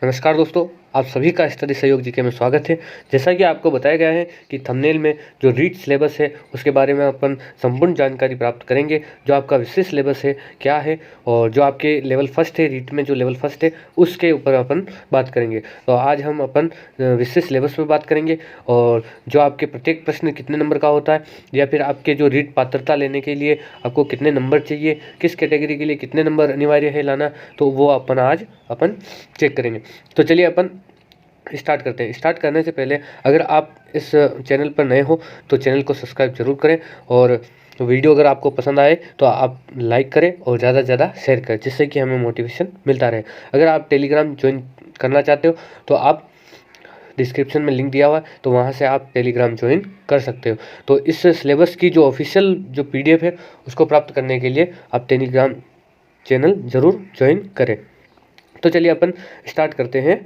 नमस्कार दोस्तों, आप सभी का स्टडी सहयोग जीके में स्वागत है। जैसा कि आपको बताया गया है कि थंबनेल में जो रीट सिलेबस है उसके बारे में अपन संपूर्ण जानकारी प्राप्त करेंगे। जो आपका विशेष सिलेबस है क्या है और जो आपके लेवल फर्स्ट है, रीट में जो लेवल फर्स्ट है उसके ऊपर अपन बात करेंगे। तो आज हम अपन विशेष सिलेबस पर बात करेंगे और जो आपके प्रत्येक प्रश्न कितने नंबर का होता है या फिर आपके जो रीट पात्रता लेने के लिए आपको कितने नंबर चाहिए, किस कैटेगरी के लिए कितने नंबर अनिवार्य है लाना, तो वो आज अपन चेक करेंगे। तो चलिए अपन स्टार्ट करते हैं। स्टार्ट करने से पहले अगर आप इस चैनल पर नए हो तो चैनल को सब्सक्राइब जरूर करें और वीडियो अगर आपको पसंद आए तो आप लाइक करें और ज़्यादा से ज़्यादा शेयर करें, जिससे कि हमें मोटिवेशन मिलता रहे। अगर आप टेलीग्राम ज्वाइन करना चाहते हो तो आप डिस्क्रिप्शन में लिंक दिया हुआ है, तो वहाँ से आप टेलीग्राम ज्वाइन कर सकते हो। तो इस सिलेबस की जो ऑफिशियल जो PDF है उसको प्राप्त करने के लिए आप टेलीग्राम चैनल ज़रूर ज्वाइन करें। तो चलिए अपन स्टार्ट करते हैं।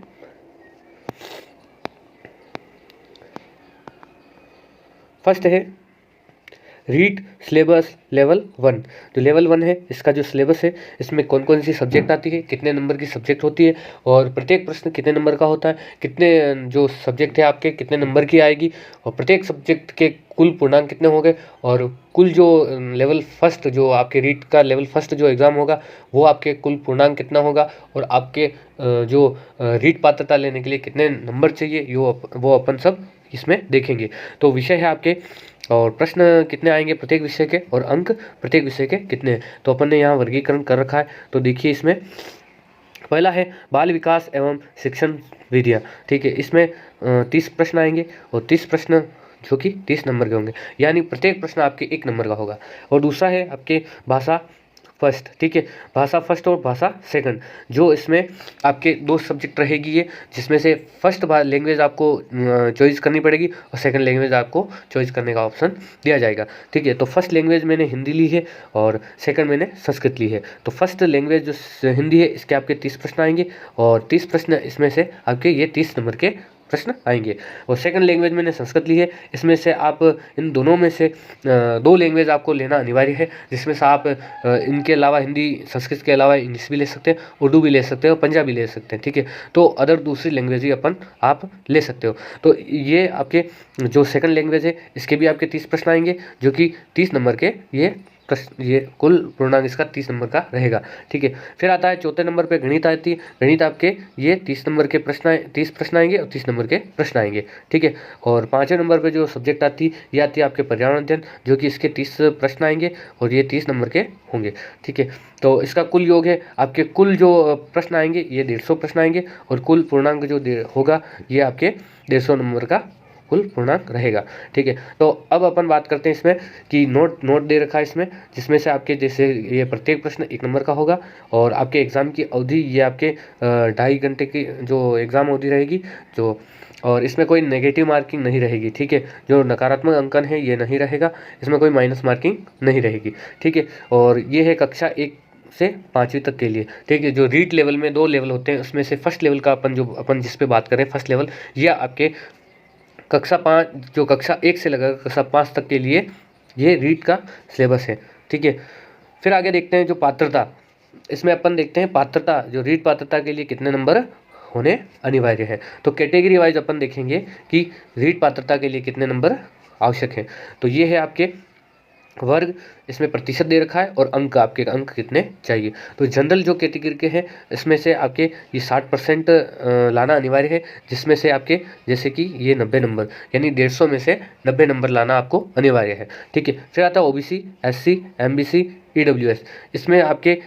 फर्स्ट है रीट सिलेबस लेवल 1। जो लेवल 1 है इसका जो सिलेबस है इसमें कौन कौन सी सब्जेक्ट आती है, कितने नंबर की सब्जेक्ट होती है और प्रत्येक प्रश्न कितने नंबर का होता है, कितने जो सब्जेक्ट है आपके कितने नंबर की आएगी और प्रत्येक सब्जेक्ट के कुल पूर्णांक कितने होंगे और कुल जो लेवल फर्स्ट जो आपके रीट का लेवल फर्स्ट जो एग्ज़ाम होगा वो आपके कुल पूर्णांक कितना होगा और आपके जो रीट पात्रता लेने के लिए कितने नंबर चाहिए वो अपन सब इसमें देखेंगे। तो विषय है आपके और प्रश्न कितने आएंगे प्रत्येक विषय के और अंक प्रत्येक विषय के कितने हैं, तो अपन ने यहाँ वर्गीकरण कर रखा है। तो देखिए इसमें पहला है बाल विकास एवं शिक्षण विधियाँ। ठीक है, इसमें 30 प्रश्न आएंगे और 30 प्रश्न जो कि 30 नंबर के होंगे, यानी प्रत्येक प्रश्न आपके 1 नंबर का होगा। और दूसरा है आपके भाषा फर्स्ट। ठीक है, भाषा फर्स्ट और भाषा सेकंड, जो इसमें आपके 2 सब्जेक्ट रहेगी ये, जिसमें से फर्स्ट लैंग्वेज आपको चॉइस करनी पड़ेगी और सेकंड लैंग्वेज आपको चॉइस करने का ऑप्शन दिया जाएगा। ठीक है, तो फर्स्ट लैंग्वेज मैंने हिंदी ली है और सेकंड मैंने संस्कृत ली है। तो फर्स्ट लैंग्वेज जो हिंदी है इसके आपके 30 प्रश्न आएंगे और 30 प्रश्न इसमें से आपके ये 30 नंबर के प्रश्न आएंगे। और सेकंड लैंग्वेज मैंने संस्कृत ली है, इसमें से आप इन दोनों में से 2 लैंग्वेज आपको लेना अनिवार्य है, जिसमें से आप इनके अलावा हिंदी संस्कृत के अलावा इंग्लिश भी ले सकते हैं, उर्दू भी ले सकते हैं और पंजाबी ले सकते हैं। ठीक है, तो अदर दूसरी लैंग्वेज भी आप ले सकते हो। तो ये आपके जो सेकंड लैंग्वेज है इसके भी आपके 30 प्रश्न आएंगे, जो कि 30 नंबर के ये कुल पूर्णांक इसका 30 नंबर का रहेगा। ठीक है, फिर आता है चौथे नंबर पे गणित आती है। गणित आपके ये 30 नंबर के प्रश्न 30 प्रश्न आएंगे और 30 नंबर के प्रश्न आएंगे। ठीक है, और 5वें नंबर पे जो सब्जेक्ट आती है ये आती है आपके पर्यावरण अध्ययन, जो कि इसके 30 प्रश्न आएंगे और ये 30 नंबर के होंगे। ठीक है, तो इसका कुल योग है आपके कुल जो प्रश्न आएंगे ये 150 प्रश्न आएंगे और कुल पूर्णांक जो होगा ये आपके 150 नंबर का कुल पूर्णांक रहेगा। ठीक है, तो अब अपन बात करते हैं इसमें कि नोट दे रखा है इसमें, जिसमें से आपके जैसे ये प्रत्येक प्रश्न 1 नंबर का होगा और आपके एग्ज़ाम की अवधि ये आपके 2.5 घंटे की जो एग्ज़ाम अवधि रहेगी जो, और इसमें कोई नेगेटिव मार्किंग नहीं रहेगी। ठीक है, जो नकारात्मक अंकन है ये नहीं रहेगा, इसमें कोई माइनस मार्किंग नहीं रहेगी। ठीक है, और ये है कक्षा 1 से 5वीं तक के लिए। ठीक है, जो रीट लेवल में 2 लेवल होते हैं उसमें से फर्स्ट लेवल का अपन जिस पे बात करें फर्स्ट लेवल, यह आपके कक्षा 5 जो कक्षा 1 से लेकर कक्षा 5 तक के लिए ये रीट का सिलेबस है। ठीक है, फिर आगे देखते हैं जो पात्रता, इसमें अपन देखते हैं पात्रता जो रीट पात्रता के लिए कितने नंबर होने अनिवार्य है। तो कैटेगरी वाइज अपन देखेंगे कि रीट पात्रता के लिए कितने नंबर आवश्यक है। तो ये है आपके वर्ग, इसमें प्रतिशत दे रखा है और अंक आपके अंक कितने चाहिए। तो जनरल जो कैटेगरी के हैं इसमें से आपके ये 60% लाना अनिवार्य है, जिसमें से आपके जैसे कि ये 90 नंबर यानी 150 में से 90 नंबर लाना आपको अनिवार्य है। ठीक है, फिर आता है OBC SC MBC EWS, इसमें आपके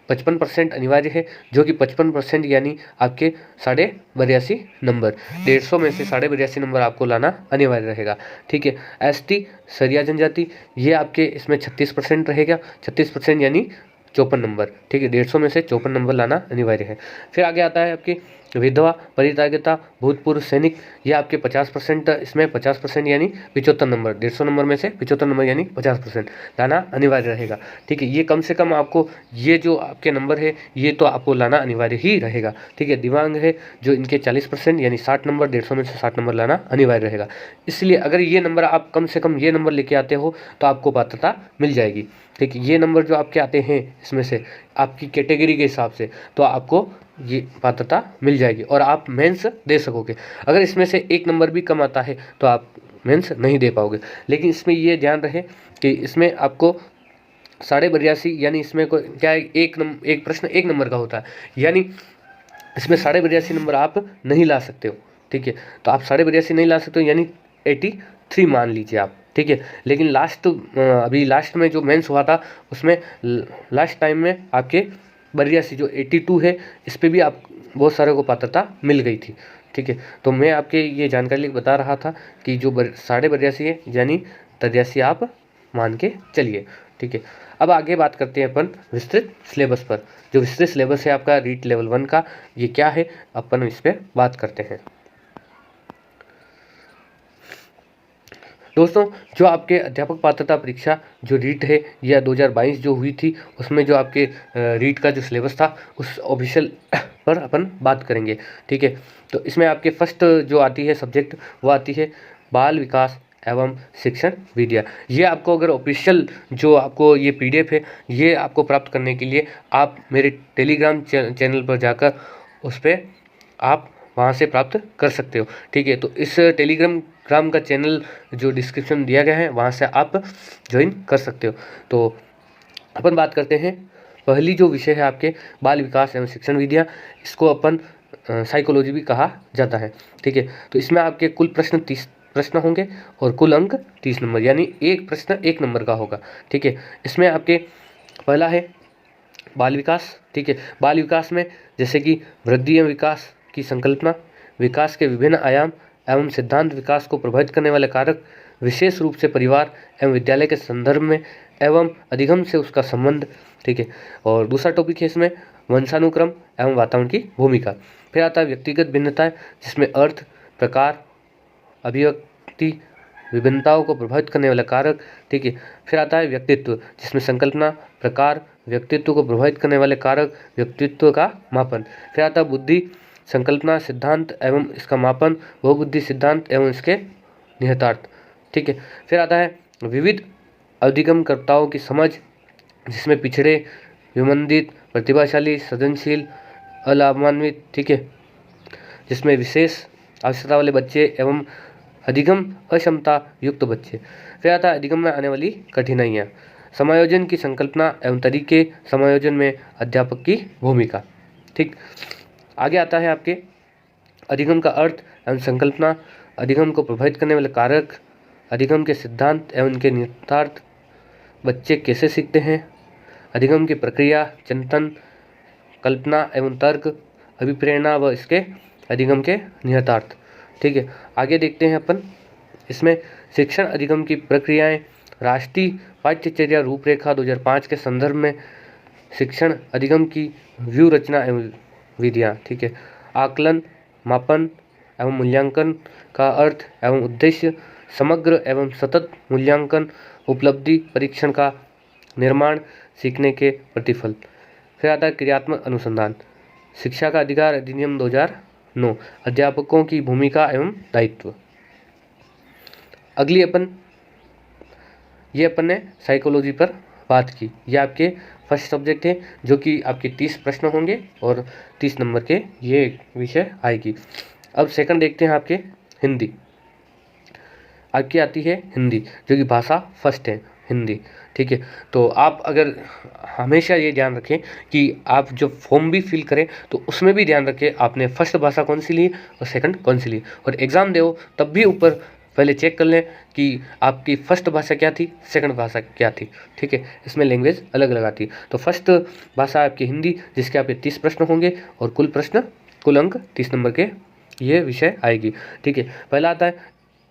55% अनिवार्य है, जो कि 55% यानी आपके 82.5 नंबर, 150 में से 82.5 नंबर आपको लाना अनिवार्य रहेगा। ठीक है, ST सरिया जनजाति ये आपके इसमें 36% रहेगा, 36% यानी 54 नंबर। ठीक है, 150 में से 54 नंबर लाना अनिवार्य है। फिर आगे आता है आपकी विधवा परित्यागिता भूतपूर्व सैनिक, ये आपके 50% इसमें 50% यानी 75 नंबर, 150 नंबर में से 75 नंबर यानी 50% लाना अनिवार्य रहेगा। ठीक है, ये कम से कम आपको ये जो आपके नंबर है ये तो आपको लाना अनिवार्य ही रहेगा। ठीक है, दिव्यांग है जो इनके 40% यानी 60 नंबर, 150 में से 60 नंबर लाना अनिवार्य रहेगा। इसलिए अगर ये नंबर आप कम से कम ये नंबर लेके आते हो तो आपको पात्रता मिल जाएगी। ठीक है, ये नंबर जो आपके आते हैं इसमें से आपकी कैटेगरी के हिसाब से तो आपको ये पात्रता मिल जाएगी और आप मेंस दे सकोगे। अगर इसमें से एक नंबर भी कम आता है तो आप मेंस नहीं दे पाओगे। लेकिन इसमें ये ध्यान रहे कि इसमें आपको 82.5 यानी इसमें कोई क्या है, एक प्रश्न 1 नंबर का होता है, यानी इसमें 82.5 नंबर आप नहीं ला सकते हो। ठीक है, तो आप 82.5 नहीं ला सकते हो, यानी 83 मान लीजिए आप। ठीक है, लेकिन अभी लास्ट में जो मेंस हुआ था उसमें लास्ट टाइम में आपके 82 जो 82 है, इस पर भी आप बहुत सारे को पात्रता मिल गई थी। ठीक है, तो मैं आपके ये जानकारी बता रहा था कि जो 82.5 है यानी 83 आप मान के चलिए। ठीक है, अब आगे बात करते हैं अपन विस्तृत सिलेबस पर। जो विस्तृत सिलेबस है आपका रीट लेवल 1 का, ये क्या है अपन इस पर बात करते हैं। दोस्तों, जो आपके अध्यापक पात्रता परीक्षा जो रीट है या 2022 जो हुई थी, उसमें जो आपके रीट का जो सिलेबस था उस ऑफिशियल पर अपन बात करेंगे। ठीक है, तो इसमें आपके फर्स्ट जो आती है सब्जेक्ट वो आती है बाल विकास एवं शिक्षण विद्या। ये आपको अगर ऑफिशियल जो आपको ये PDF है, ये आपको प्राप्त करने के लिए आप मेरे टेलीग्राम चैनल पर जाकर उस पर आप वहाँ से प्राप्त कर सकते हो। ठीक है, तो इस टेलीग्राम का चैनल जो डिस्क्रिप्शन दिया गया है वहाँ से आप ज्वाइन कर सकते हो। तो अपन बात करते हैं, पहली जो विषय है आपके बाल विकास एवं शिक्षण विद्या, इसको अपन साइकोलॉजी भी कहा जाता है। ठीक है, तो इसमें आपके कुल प्रश्न 30 प्रश्न होंगे और कुल अंक 30 नंबर, यानी एक प्रश्न 1 नंबर का होगा। ठीक है, इसमें आपके पहला है बाल विकास। ठीक है, बाल विकास में जैसे कि वृद्धि एवं विकास की संकल्पना, विकास के विभिन्न आयाम एवं सिद्धांत, विकास को प्रभावित करने वाले कारक, विशेष रूप से परिवार एवं विद्यालय के संदर्भ में एवं अधिगम से उसका संबंध। ठीक है, और दूसरा टॉपिक है इसमें वंशानुक्रम एवं वातावरण की भूमिका। फिर आता है व्यक्तिगत भिन्नताएं, जिसमें अर्थ, प्रकार, अभिव्यक्ति, विभिन्नताओं को प्रभावित करने वाला कारक। ठीक है, फिर आता है व्यक्तित्व, जिसमें संकल्पना, प्रकार, व्यक्तित्व को प्रभावित करने वाले कारक, व्यक्तित्व का मापन। फिर आता है बुद्धि, संकल्पना, सिद्धांत एवं इसका मापन, बहुबुद्धि सिद्धांत एवं इसके निहितार्थ। ठीक है, फिर आता है विविध अधिगमकर्ताओं की समझ, जिसमें पिछड़े, विमंदित, प्रतिभाशाली, सृजनशील, अलाभान्वित। ठीक है, जिसमें विशेष आवश्यकता वाले बच्चे एवं अधिगम अक्षमता युक्त बच्चे। फिर आता है अधिगम में आने वाली कठिनाइयाँ, समायोजन की संकल्पना एवं तरीके, समायोजन में अध्यापक की भूमिका। ठीक, आगे आता है आपके अधिगम का अर्थ एवं संकल्पना, अधिगम को प्रभावित करने वाले कारक, अधिगम के सिद्धांत एवं इनके निहितार्थ, बच्चे कैसे सीखते हैं, अधिगम की प्रक्रिया, चिंतन, कल्पना एवं तर्क, अभिप्रेरणा व इसके अधिगम के निहितार्थ। ठीक है, आगे देखते हैं अपन इसमें शिक्षण अधिगम की प्रक्रियाएं, राष्ट्रीय पाठ्यचर्या रूपरेखा 2005 के संदर्भ में शिक्षण अधिगम की व्यू रचना एवं विधियाँ। ठीक है, आकलन, मापन एवं मूल्यांकन का अर्थ एवं उद्देश्य, समग्र एवं सतत मूल्यांकन, उपलब्धि परीक्षण का निर्माण, सीखने के प्रतिफल। फिर आता है क्रियात्मक अनुसंधान, शिक्षा का अधिकार अधिनियम 2009, अध्यापकों की भूमिका एवं दायित्व। अगली अपन ने साइकोलॉजी पर बात की। ये आपके फर्स्ट सब्जेक्ट है, जो कि आपके 30 प्रश्न होंगे और 30 नंबर के ये विषय आएगी। अब सेकंड देखते हैं आपके हिंदी। आपकी आती है हिंदी, जो कि भाषा फर्स्ट है हिंदी। ठीक है, तो आप अगर हमेशा ये ध्यान रखें कि आप जब फॉर्म भी फिल करें तो उसमें भी ध्यान रखें आपने फर्स्ट भाषा कौन सी ली और सेकंड कौन सी ली, और एग्ज़ाम दो तब भी ऊपर पहले चेक कर लें कि आपकी फर्स्ट भाषा क्या थी, सेकंड भाषा क्या थी। ठीक है, इसमें लैंग्वेज अलग अलग आती है। तो फर्स्ट भाषा आपकी हिंदी, जिसके आपके 30 प्रश्न होंगे और कुल अंक 30 नंबर के ये विषय आएगी। ठीक है, पहला आता है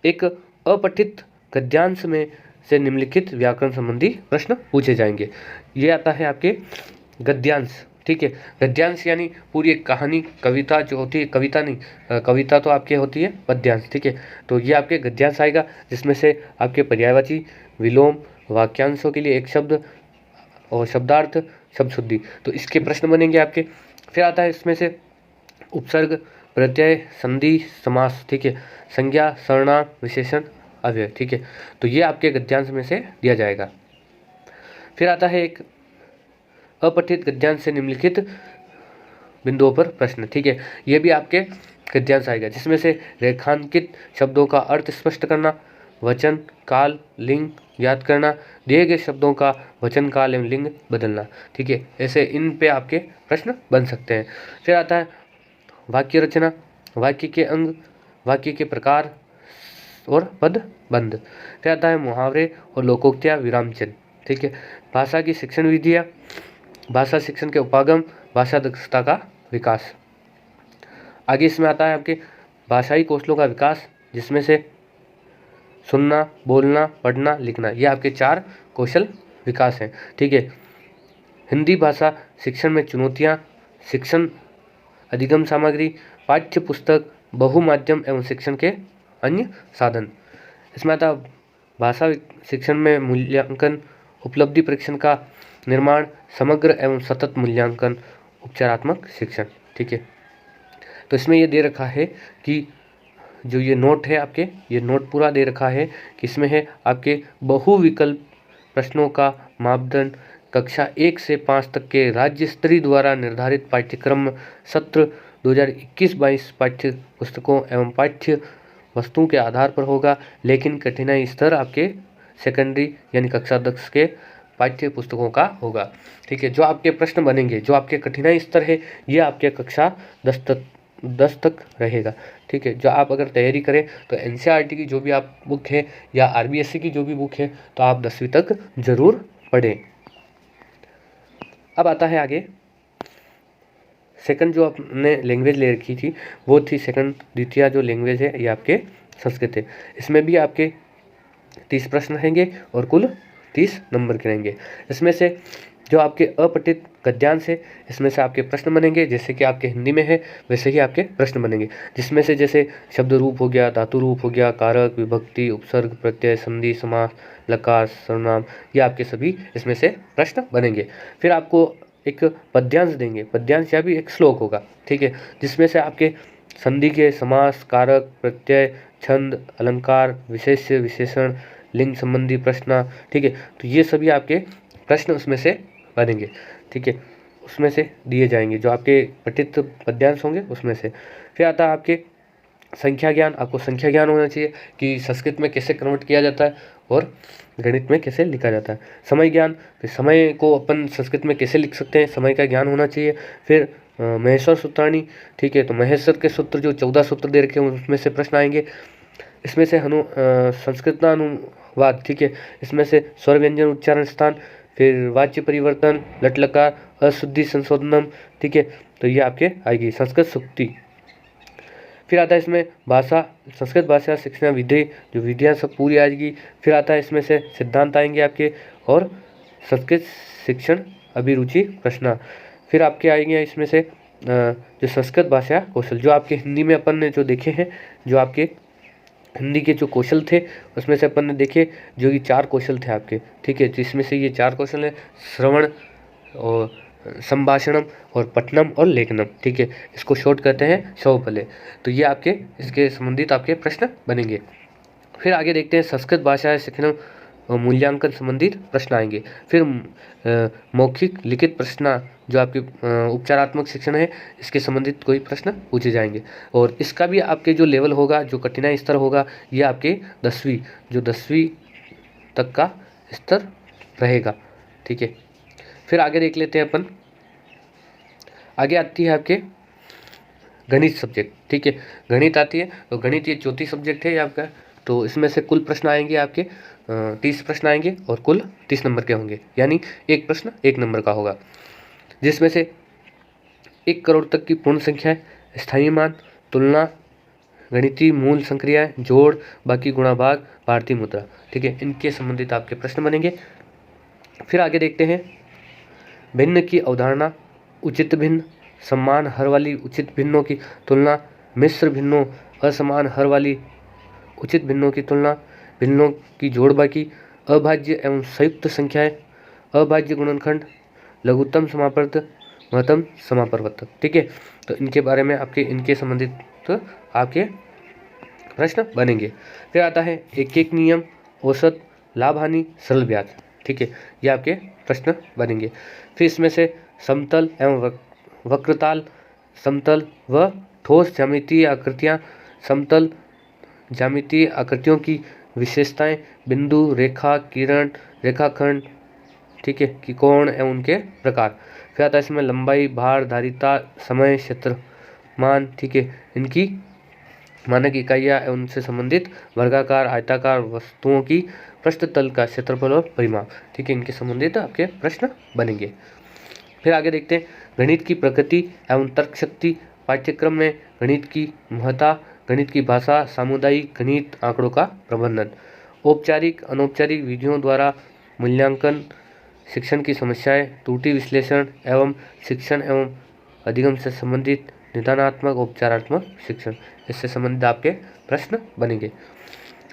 एक अपठित गद्यांश में से निम्नलिखित व्याकरण संबंधी प्रश्न पूछे जाएंगे। ये आता है आपके गद्यांश। ठीक है, गद्यांश यानी पूरी एक कहानी, कविता जो होती है, कविता नहीं, कविता तो आपके होती है पद्यांश। ठीक है, तो ये आपके गद्यांश आएगा, जिसमें से आपके पर्यायवाची, विलोम, वाक्यांशों के लिए एक शब्द और शब्दार्थ, शब्द शुद्धि, तो इसके प्रश्न बनेंगे आपके। फिर आता है इसमें से उपसर्ग, प्रत्यय, संधि, समास। ठीक है, संज्ञा, सर्वनाम, विशेषण, अव्यय। ठीक है, तो ये आपके गद्यांश में से दिया जाएगा। फिर आता है एक अपठित गद्यांश से निम्नलिखित बिंदुओं पर प्रश्न। ठीक है, ये भी आपके गद्यांश आएगा, जिसमें से रेखांकित शब्दों का अर्थ स्पष्ट करना, वचन काल लिंग याद करना, दिए गए शब्दों का वचन काल एवं लिंग बदलना। ठीक है, ऐसे इन पे आपके प्रश्न बन सकते हैं। फिर आता है वाक्य रचना, वाक्य के अंग, वाक्य के प्रकार और पद बंध। फिर आता है मुहावरे और लोकोक्तियाँ, विराम चिन्ह। ठीक है, भाषा की शिक्षण विधियाँ, भाषा शिक्षण के उपागम, भाषा दक्षता का विकास। आगे इसमें आता है आपके भाषाई कौशलों का विकास, जिसमें से सुनना, बोलना, पढ़ना, लिखना, ये आपके 4 कौशल विकास हैं। ठीक है, हिंदी भाषा शिक्षण में चुनौतियाँ, शिक्षण अधिगम सामग्री, पाठ्य पुस्तक, बहुमाध्यम एवं शिक्षण के अन्य साधन। इसमें आता भाषा शिक्षण में मूल्यांकन, उपलब्धि परीक्षण का निर्माण, समग्र एवं सतत मूल्यांकन, उपचारात्मक शिक्षण। ठीक है, तो इसमें ये दे रखा है कि जो ये नोट है आपके, ये नोट पूरा दे रखा है कि इसमें है आपके बहुविकल्प प्रश्नों का मापदंड, कक्षा 1 से 5 तक के राज्य स्तरीय द्वारा निर्धारित पाठ्यक्रम सत्र 2021-22 पाठ्य पुस्तकों एवं पाठ्य वस्तुओं के आधार पर होगा, लेकिन कठिनाई स्तर आपके सेकेंडरी यानी कक्षा 10 के पाठ्य पुस्तकों का होगा। ठीक है, जो आपके प्रश्न बनेंगे, जो आपके कठिनाई स्तर है, ये आपके कक्षा 10 तक रहेगा। ठीक है, जो आप अगर तैयारी करें तो एनसीईआरटी की जो भी आप बुक है या आरबीएससी की जो भी बुक है, तो आप 10वीं तक जरूर पढ़ें। अब आता है आगे सेकंड, जो आपने लैंग्वेज ले रखी थी वो थी सेकंड, द्वितीय जो लैंग्वेज है ये आपके संस्कृत है। इसमें भी आपके 30 प्रश्न रहेंगे और कुल 30 नंबर के रहेंगे। इसमें से जो आपके अपठित गद्यांश है, इसमें से आपके प्रश्न बनेंगे, जैसे कि आपके हिंदी में है वैसे ही आपके प्रश्न बनेंगे, जिसमें से जैसे शब्द रूप हो गया, धातु रूप हो गया, कारक, विभक्ति, उपसर्ग, प्रत्यय, संधि, समास, लकार, सर्वनाम, ये आपके सभी इसमें से प्रश्न बनेंगे। फिर आपको एक पद्यांश देंगे, पद्यांश या भी एक श्लोक होगा। ठीक है, जिसमें से आपके संधि के, समास, कारक, प्रत्यय, छंद, अलंकार, विशेष्य, विशेषण, लिंग संबंधी प्रश्न। ठीक है, तो ये सभी आपके प्रश्न उसमें से बनेंगे। ठीक है, उसमें से दिए जाएंगे जो आपके पठित पद्यांश होंगे उसमें से। फिर आता है आपके संख्या ज्ञान, आपको संख्या ज्ञान होना चाहिए कि संस्कृत में कैसे कन्वर्ट किया जाता है और गणित में कैसे लिखा जाता है। समय ज्ञान, फिर समय को अपन संस्कृत में कैसे लिख सकते हैं, समय का ज्ञान होना चाहिए। फिर महेश्वर सूत्राणी। ठीक है, तो महेश्वर के सूत्र जो 14 सूत्र दे रखे हैं उसमें से प्रश्न आएंगे। इसमें से संस्कृत अनुवाद। ठीक है, इसमें से स्वर व्यंजन उच्चारण स्थान, फिर वाच्य परिवर्तन, लट लकार, अशुद्धि संशोधनम। ठीक है, तो ये आपके आएगी संस्कृत सूक्ति। फिर आता है इसमें भाषा, संस्कृत भाषा शिक्षण विधि, जो विधियाँ सब पूरी आएगी। फिर आता है इसमें से सिद्धांत आएंगे आपके, और संस्कृत शिक्षण अभिरुचि प्रश्न। फिर आपके आएंगे इसमें से जो संस्कृत भाषा कौशल, जो आपके हिंदी में अपन ने जो देखे हैं, जो आपके हिंदी के जो कौशल थे उसमें से अपन ने देखे जो कि 4 कौशल थे आपके। ठीक है, जिसमें से ये 4 कौशल हैं श्रवण और संभाषणम और पठनम और लेखनम। ठीक है, इसको शॉर्ट कहते हैं शौपले। तो ये आपके इसके संबंधित आपके प्रश्न बनेंगे। फिर आगे देखते हैं संस्कृत भाषा शिक्षण मूल्यांकन संबंधित प्रश्न आएंगे। फिर मौखिक लिखित प्रश्न, जो आपके उपचारात्मक शिक्षण है इसके संबंधित कोई प्रश्न पूछे जाएंगे। और इसका भी आपके जो लेवल होगा, जो कठिनाई स्तर होगा, ये आपके 10वीं तक का स्तर रहेगा। ठीक है, फिर आगे देख लेते हैं अपन। आगे आती है आपके गणित सब्जेक्ट। ठीक है, गणित आती है, तो गणित ये चौथी सब्जेक्ट है आपका। तो इसमें से कुल प्रश्न आएंगे आपके 30 प्रश्न आएंगे और कुल 30 नंबर के होंगे, यानी एक प्रश्न 1 नंबर का होगा, जिसमें से 1 करोड़ तक की पूर्ण संख्या, स्थायी मान, तुलना, गणितीय मूल संक्रियाएं, जोड़, बाकी गुणा भाग, भारतीय मुद्रा। ठीक है, इनके संबंधित आपके प्रश्न बनेंगे। फिर आगे देखते हैं भिन्न की अवधारणा, उचित भिन्न, समान हर वाली उचित भिन्नों की तुलना, मिश्र भिन्नों, असमान हर वाली उचित भिन्नों की तुलना, भिन्नों की जोड़ बाकी, अभाज्य एवं संयुक्त संख्याएं, अभाज्य गुणनखंड, लघुत्तम समापवर्तक, महत्तम समापवर्तक। ठीक है, तो इनके बारे में आपके इनके संबंधित तो आपके प्रश्न बनेंगे। फिर आता है एक नियम, औसत, लाभ हानि, सरल ब्याज। ठीक है, ये आपके प्रश्न बनेंगे। फिर इसमें से समतल एवं वक्रताल, समतल व ठोस ज्यामितीय आकृतियाँ, समतल ज्यामितीय आकृतियों की विशेषताएं, बिंदु, रेखा, किरण, रेखाखंड, ठीक है, कि कोण एवं उनके प्रकार। फिर आता है इसमें लंबाई, भार, धारिता, समय, क्षेत्रमान, ठीक है, इनकी मानक इकाइयाँ एवं उनसे संबंधित वर्गाकार, आयताकार वस्तुओं की पृष्ठ तल का क्षेत्रफल और परिमाप, ठीक है, इनके संबंधित आपके प्रश्न बनेंगे। फिर आगे देखते हैं गणित की प्रकृति एवं तर्क शक्ति। पाठ्यक्रम में गणित की महत्ता, गणित की भाषा, सामुदायिक गणित, आंकड़ों का प्रबंधन, औपचारिक अनौपचारिक विधियों द्वारा मूल्यांकन, शिक्षण की समस्याएं, त्रुटि विश्लेषण एवं शिक्षण एवं अधिगम से संबंधित निदानात्मक उपचारात्मक शिक्षण, इससे संबंधित आपके प्रश्न बनेंगे।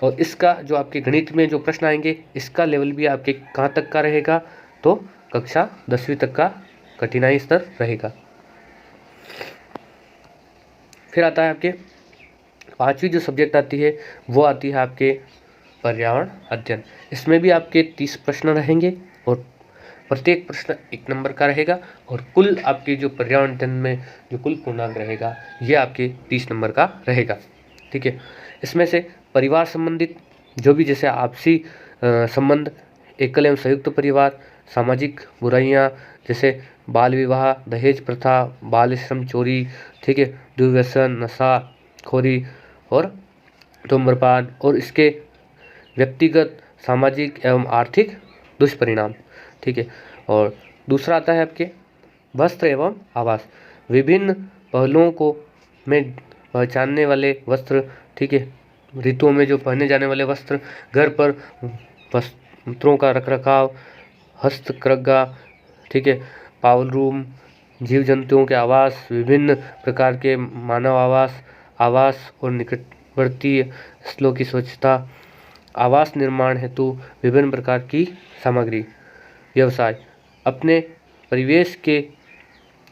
और इसका जो आपके गणित में जो प्रश्न आएंगे, इसका लेवल भी आपके कहाँ तक का रहेगा, तो कक्षा 10वीं तक का कठिनाई स्तर रहेगा। फिर आता है आपके 5वीं जो सब्जेक्ट आती है वो आती है आपके पर्यावरण अध्ययन। इसमें भी आपके 30 प्रश्न रहेंगे और प्रत्येक प्रश्न 1 नंबर का रहेगा और कुल आपके जो पर्यावरण अध्ययन में जो कुल पूर्णांक रहेगा ये आपके 30 नंबर का रहेगा, ठीक है। इसमें से परिवार संबंधित जो भी जैसे आपसी संबंध, एकल एवं संयुक्त परिवार, सामाजिक बुराइयां जैसे बाल विवाह, दहेज प्रथा, बाल श्रम, चोरी, ठीक है, दुर्व्यसन, नशा खोरी और धूम्रपान और इसके व्यक्तिगत, सामाजिक एवं आर्थिक दुष्परिणाम, ठीक है। और दूसरा आता है आपके वस्त्र एवं आवास, विभिन्न पहलुओं को में पहचानने वाले वस्त्र, ठीक है, ऋतुओं में जो पहने जाने वाले वस्त्र, घर पर वस्त्रों का रखरखाव, हस्तकरघा, ठीक है, पावल रूम, जीव जंतुओं के आवास, विभिन्न प्रकार के मानव आवास, आवास और निकटवर्ती स्थलों की स्वच्छता, आवास निर्माण हेतु विभिन्न प्रकार की सामग्री, व्यवसाय, अपने परिवेश के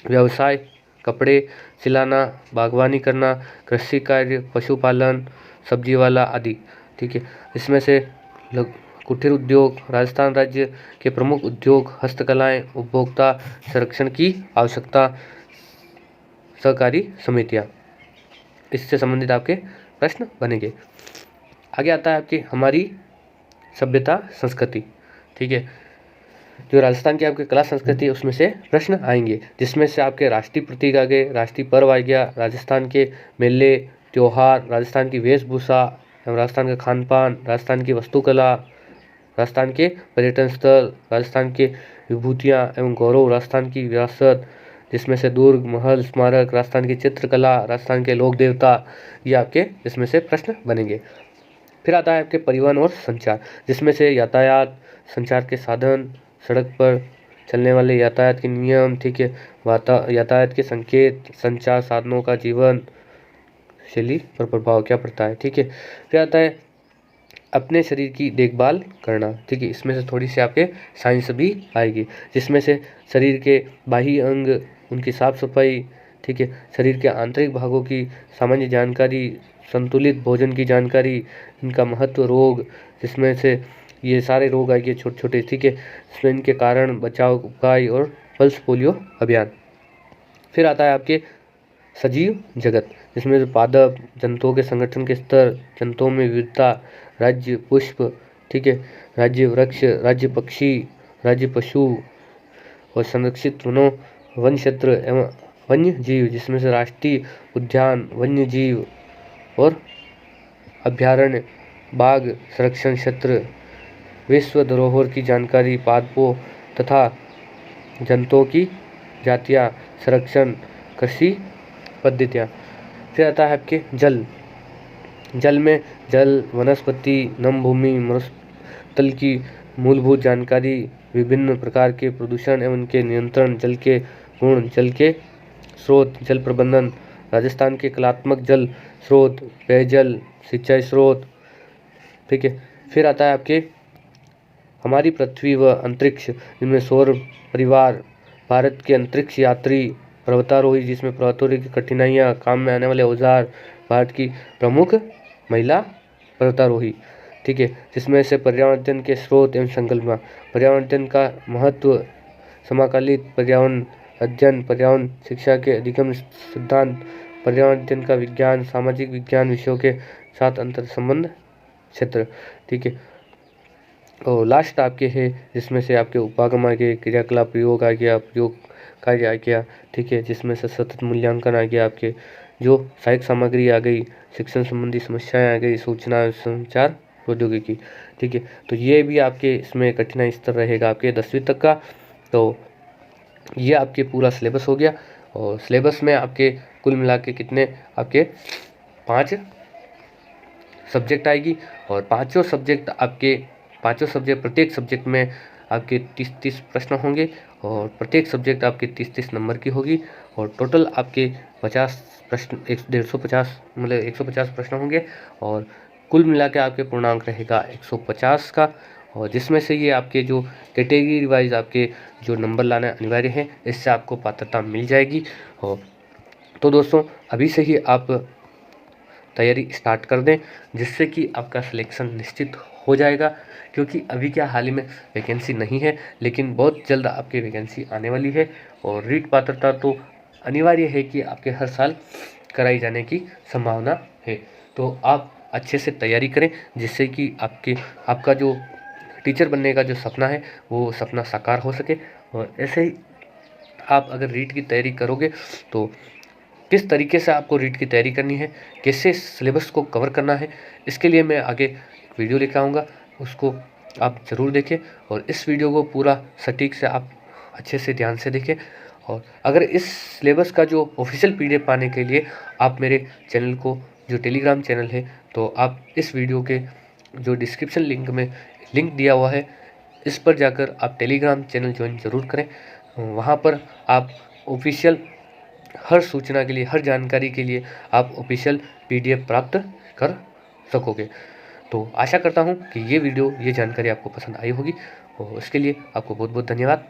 व्यवसाय, कपड़े सिलाना, बागवानी करना, कृषि कार्य, पशुपालन, सब्जी वाला आदि, ठीक है। इसमें से कुटीर उद्योग, राजस्थान राज्य के प्रमुख उद्योग, हस्तकलाएं, उपभोक्ता संरक्षण की आवश्यकता, सहकारी समितियां, इससे संबंधित आपके प्रश्न बनेंगे। आगे आता है आपकी हमारी सभ्यता संस्कृति, ठीक है, जो राजस्थान की आपकी कला संस्कृति है उसमें से प्रश्न आएंगे, जिसमें से आपके राष्ट्रीय प्रतीक आ गए, राष्ट्रीय पर्व आ गया, राजस्थान के मेले त्योहार, राजस्थान की वेशभूषा एवं राजस्थान का खान पान, राजस्थान की वस्तुकला, राजस्थान के पर्यटन स्थल, राजस्थान के विभूतियाँ एवं गौरव, राजस्थान की विरासत जिसमें से दुर्ग, महल, स्मारक, राजस्थान की चित्रकला, राजस्थान के लोक देवता, ये आपके इसमें से प्रश्न बनेंगे। फिर आता है आपके परिवहन और संचार, जिसमें से यातायात, संचार के साधन, सड़क पर चलने वाले यातायात के नियम, ठीक है, यातायात के संकेत, संचार साधनों का जीवन शैली पर प्रभाव क्या पड़ता है, ठीक है। फिर आता है अपने शरीर की देखभाल करना, ठीक है, इसमें से थोड़ी सी आपके साइंस भी आएगी, जिसमें से शरीर के बाह्य अंग, उनकी साफ सफाई, ठीक है, शरीर के आंतरिक भागों की सामान्य जानकारी, संतुलित भोजन की जानकारी, इनका महत्व, रोग, जिसमें से ये सारे रोग आएंगे छोटे छोटे, ठीक है, इसमें इनके कारण, बचाव उपाय और पल्स पोलियो अभियान। फिर आता है आपके सजीव जगत, जिसमें पादप जंतुओं के संगठन के स्तर, जंतुओं में विविधता, राज्य पुष्प, ठीक है, राज्य वृक्ष, राज्य पक्षी, राज्य पशु और संरक्षित वनों, वन क्षेत्र एवं वन्य जीव, जिसमें से राष्ट्रीय उद्यान, वन्य जीव और अभ्यारण्य, बाघ संरक्षण क्षेत्र, विश्व धरोहर की जानकारी, पादपों तथा जंतुओं की जातियाँ, संरक्षण, कृषि पद्धतियाँ। फिर आता है आपके जल, जल में जल, वनस्पति, नम भूमि, मरुस्थल की मूलभूत जानकारी, विभिन्न प्रकार के प्रदूषण एवं उनके नियंत्रण, जल के गुण, जल के स्रोत, जल प्रबंधन, राजस्थान के कलात्मक जल स्रोत, पेयजल, सिंचाई स्रोत, ठीक है। फिर आता है आपके हमारी पृथ्वी व अंतरिक्ष, जिनमें सौर परिवार, भारत के अंतरिक्ष यात्री, पर्वतारोही, जिसमें पर्वतारोही की कठिनाइयाँ, काम में आने वाले औजार, भारत की प्रमुख महिला पर्वतारोही, ठीक है, जिसमें से पर्यावरण के स्रोत एवं संकल्पना, पर्यावरण का महत्व, समाकालित पर्यावरण अध्ययन, पर्यावरण शिक्षा के अधिगम सिद्धांत, पर्यावरण अध्ययन का विज्ञान, सामाजिक विज्ञान विषयों के साथ अंतर संबंध क्षेत्र। ठीक है, और लास्ट आपके है जिसमें से आपके उपागम आ गए, क्रियाकलाप प्रयोग आ गया, प्रयोग कार्य आ गया। ठीक है, जिसमें से सतत मूल्यांकन आ गया, आपके जो सहायक सामग्री आ गई, शिक्षण संबंधी समस्याएं आ गई, सूचना संचार प्रौद्योगिकी। ठीक है, तो ये भी आपके इसमें कठिनाई स्तर रहेगा आपके 10वीं तक का। तो ये आपके पूरा सिलेबस हो गया, और सिलेबस में आपके कुल मिला के कितने आपके 5 सब्जेक्ट आएगी, और पाँचों सब्जेक्ट प्रत्येक सब्जेक्ट में आपके 30-30 प्रश्न होंगे, और प्रत्येक सब्जेक्ट आपके 30-30 नंबर की होगी, और टोटल आपके 50 प्रश्न 150 मतलब 150 प्रश्न होंगे, और कुल मिला के आपके पूर्णांक रहेगा 150 का। और जिसमें से ये आपके जो कैटेगरी वाइज आपके जो नंबर लाना अनिवार्य है, इससे आपको पात्रता मिल जाएगी। और तो दोस्तों अभी से ही आप तैयारी स्टार्ट कर दें, जिससे कि आपका सिलेक्शन निश्चित हो जाएगा। क्योंकि अभी क्या हाल ही में वैकेंसी नहीं है, लेकिन बहुत जल्द आपकी वैकेंसी आने वाली है। और रीट पात्रता तो अनिवार्य है कि आपके हर साल कराई जाने की संभावना है। तो आप अच्छे से तैयारी करें, जिससे कि आपका जो टीचर बनने का जो सपना है वो सपना साकार हो सके। और ऐसे ही आप अगर रीट की तैयारी करोगे तो किस तरीके से आपको रीट की तैयारी करनी है, कैसे सिलेबस को कवर करना है, इसके लिए मैं आगे एक वीडियो लेकर आऊँगा, उसको आप ज़रूर देखें। और इस वीडियो को पूरा सटीक से आप अच्छे से ध्यान से देखें। और अगर इस सिलेबस का जो ऑफिशियल PDF पाने के लिए आप मेरे चैनल को, जो टेलीग्राम चैनल है, तो आप इस वीडियो के जो डिस्क्रिप्शन लिंक में लिंक दिया हुआ है, इस पर जाकर आप टेलीग्राम चैनल ज्वाइन ज़रूर करें। वहाँ पर आप ऑफिशियल हर सूचना के लिए, हर जानकारी के लिए आप ऑफिशियल PDF प्राप्त कर सकोगे। तो आशा करता हूँ कि ये वीडियो, ये जानकारी आपको पसंद आई होगी, और इसके लिए आपको बहुत बहुत धन्यवाद।